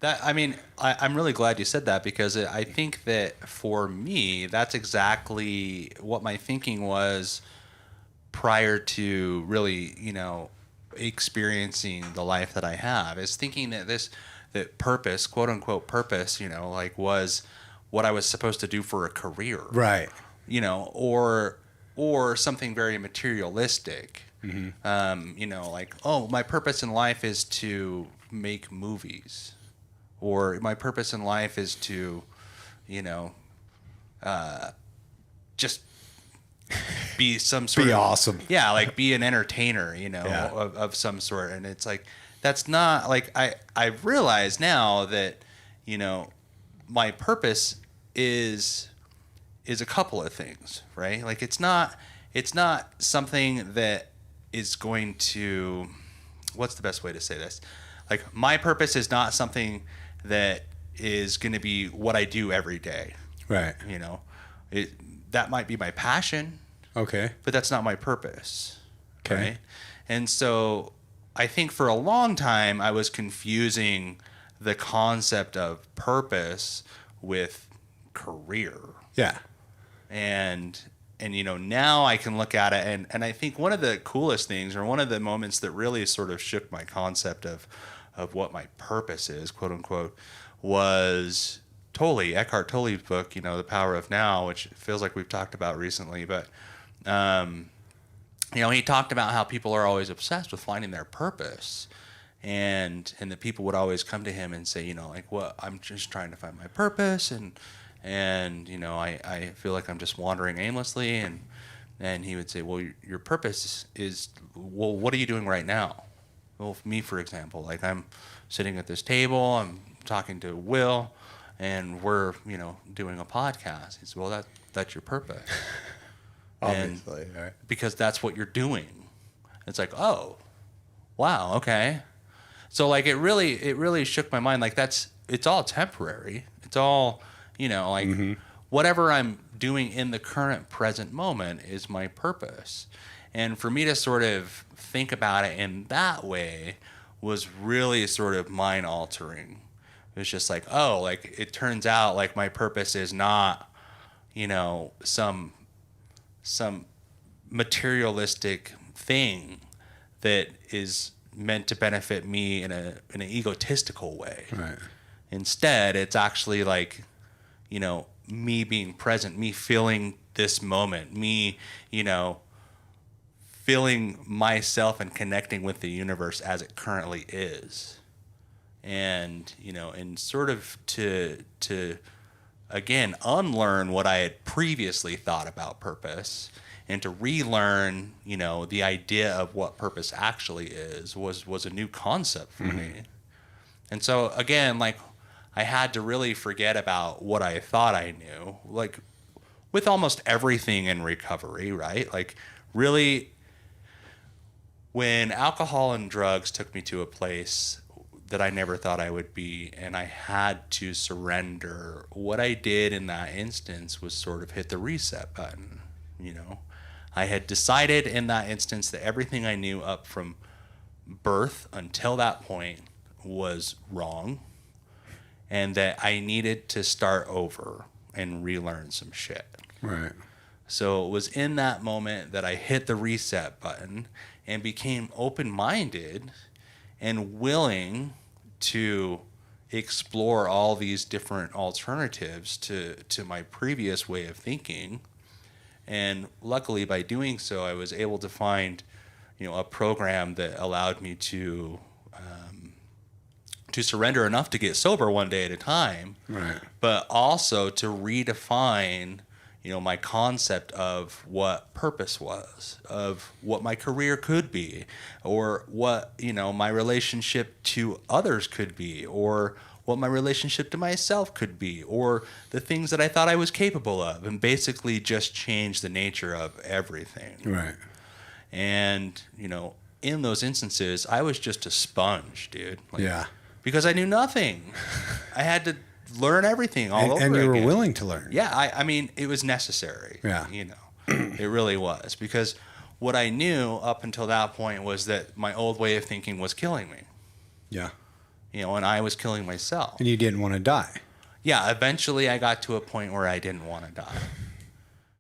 I'm really glad you said that, because I think that for me, that's exactly what my thinking was prior to really, experiencing the life that I have, is thinking that that purpose, quote unquote purpose, like was what I was supposed to do for a career. Right. Or something very materialistic. Like, oh, my purpose in life is to make movies, or my purpose in life is to, just be some sort Be of awesome. Yeah, like be an entertainer, Yeah. of some sort. And it's like, that's not like, I've realized now that, my purpose is a couple of things, right? Like it's not something that is going to, what's the best way to say this? Like, my purpose is not something that is going to be what I do every day. Right. That might be my passion. Okay. But that's not my purpose. Okay. Right? And so I think for a long time I was confusing the concept of purpose with career. Yeah. And now I can look at it, and I think one of the coolest things, or one of the moments that really sort of shook my concept of what my purpose is, quote unquote, was Eckhart Tolle's book, The Power of Now, which feels like we've talked about recently. But he talked about how people are always obsessed with finding their purpose, and the people would always come to him and say, like, well, I'm just trying to find my purpose, and I feel like I'm just wandering aimlessly, and he would say, well, your purpose is, well, what are you doing right now? Well, me, for example, like, I'm sitting at this table, I'm talking to Will, and we're doing a podcast. He said, well, that's your purpose. Obviously, right. Because that's what you're doing. It's like, oh, wow, okay. So like it really shook my mind. Like it's all temporary. It's all, whatever I'm doing in the current present moment is my purpose. And for me to sort of think about it in that way was really sort of mind altering. It was just like, oh, like it turns out like my purpose is not, some materialistic thing that is meant to benefit me in an egotistical way. Right. Instead, it's actually like, me being present, me feeling this moment, me, feeling myself and connecting with the universe as it currently is. And, and sort of to again, unlearn what I had previously thought about purpose, and to relearn, the idea of what purpose actually is was a new concept for me. And so again, like, I had to really forget about what I thought I knew, like with almost everything in recovery, right? Like really, when alcohol and drugs took me to a place that I never thought I would be, and I had to surrender, what I did in that instance was sort of hit the reset button. I had decided in that instance that everything I knew up from birth until that point was wrong, and that I needed to start over and relearn some shit. Right. So it was in that moment that I hit the reset button and became open-minded and willing to explore all these different alternatives to my previous way of thinking. And luckily, by doing so, I was able to find, a program that allowed me to surrender enough to get sober one day at a time, right? But also to redefine, my concept of what purpose was, of what my career could be, or what, my relationship to others could be, or what my relationship to myself could be, or the things that I thought I was capable of, and basically just change the nature of everything. Right. And, in those instances, I was just a sponge, dude. Like, yeah. Because I knew nothing. I had to learn everything all over again. And you were willing to learn. Yeah, I mean, it was necessary. Yeah. It really was. Because what I knew up until that point was that my old way of thinking was killing me. Yeah. and I was killing myself. And you didn't want to die. Yeah, eventually I got to a point where I didn't want to die.